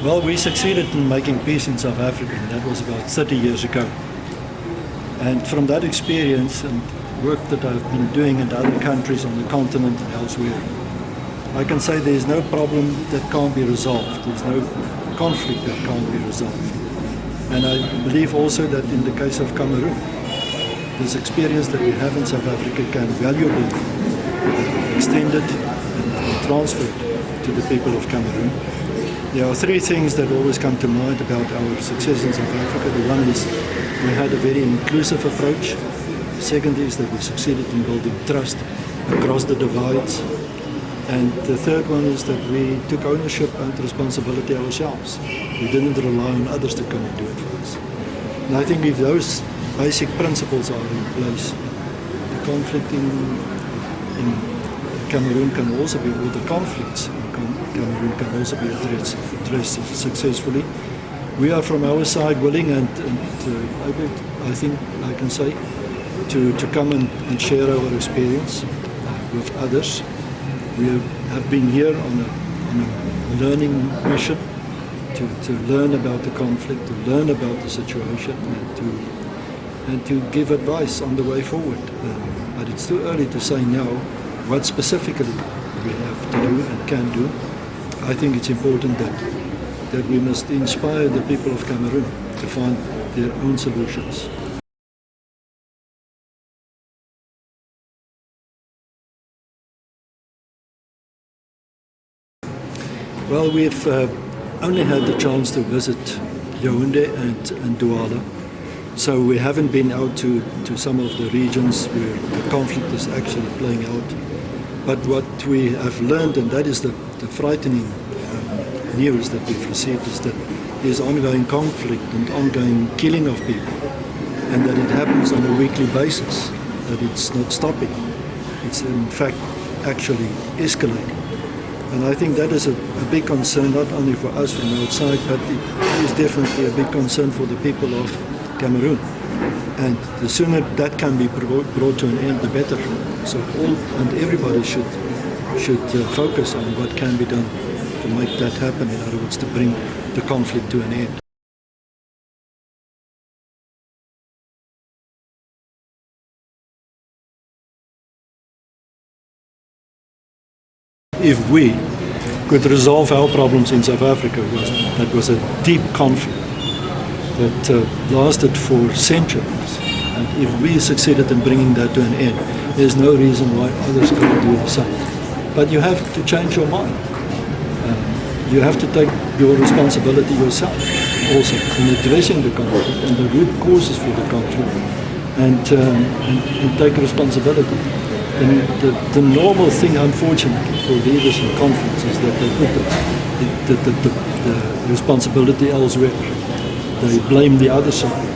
Well, we succeeded in making peace in South Africa, and that was about 30 years ago. And from that experience and work that I've been doing in other countries on the continent and elsewhere, I can say there's no problem that can't be resolved. There's no conflict that can't be resolved. And I believe also that in the case of Cameroon, this experience that we have in South Africa can valuably be extended and transferred to the people of Cameroon. There are three things that always come to mind about our success in South Africa. The one is we had a very inclusive approach. The second is that we succeeded in building trust across the divides. And the third one is that we took ownership and responsibility ourselves. We didn't rely on others to come and do it for us. And I think if those basic principles are in place, the conflict in Cameroon can also be, or the conflicts in Cameroon can also be addressed successfully. We are from our side willing and I think I can say to come and share our experience with others. We have been here on a learning mission to learn about the conflict, to learn about the situation, and to give advice on the way forward. But it's too early to say now what specifically we have to do and can do. I think it's important that we must inspire the people of Cameroon to find their own solutions. Well, we've only had the chance to visit Yaoundé and Douala, so we haven't been out to some of the regions where the conflict is actually playing out. But what we have learned, and that is the frightening news that we've received, is that there's ongoing conflict and ongoing killing of people, and that it happens on a weekly basis, that it's not stopping. It's in fact actually escalating. And I think that is a big concern, not only for us from outside, but it is definitely a big concern for the people of Cameroon. And the sooner that can be brought to an end, the better. So all and everybody should focus on what can be done to make that happen, in other words, to bring the conflict to an end. If we could resolve our problems in South Africa, that was a deep conflict that lasted for centuries. And if we succeeded in bringing that to an end, there's no reason why others can't do the same. But you have to change your mind. You have to take your responsibility yourself also in addressing the conflict and the root causes for the conflict, and take responsibility. And the normal thing, unfortunately, for leaders in conflicts is that they put the responsibility elsewhere. They blame the other side.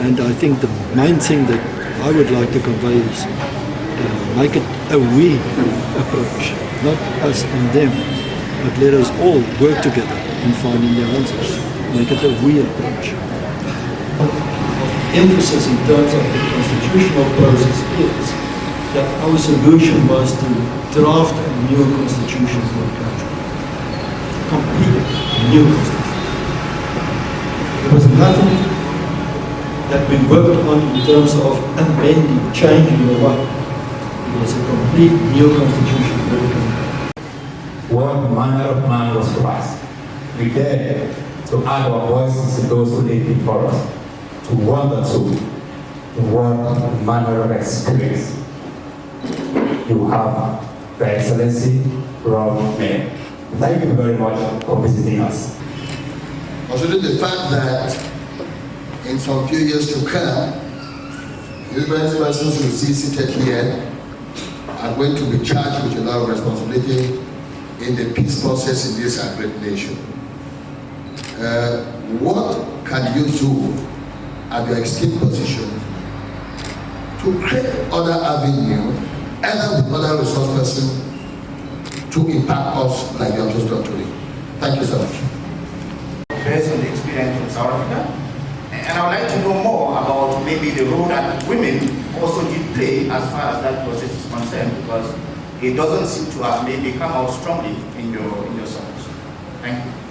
And I think the main thing that I would like to convey is make it a we approach, not us and them, but let us all work together in finding the answers. Make it a we approach. Emphasis in terms of the constitutional process is that our solution was to draft a new constitution for the country. Complete new constitution. There was nothing that we worked on in terms of amending, changing the what. It was a complete new constitution for the country. What manner of man was Christ? We dare to add our voices to those who did before us, to wonder to what manner of experience you have, Your Excellency Roelf Meyer. Thank you very much for visiting us. Considering the fact that in some few years to come, different persons who see seated here are going to be charged with a lot of responsibility in the peace process in this great nation. What can you do at your extreme position to create other avenue, either with other resource person, to impact us like you have just done today? Thank you so much. Based on the experience from South Africa, and I would like to know more about maybe the role that women also did play as far as that process is concerned, because it doesn't seem to have maybe come out strongly in your songs. Thank you.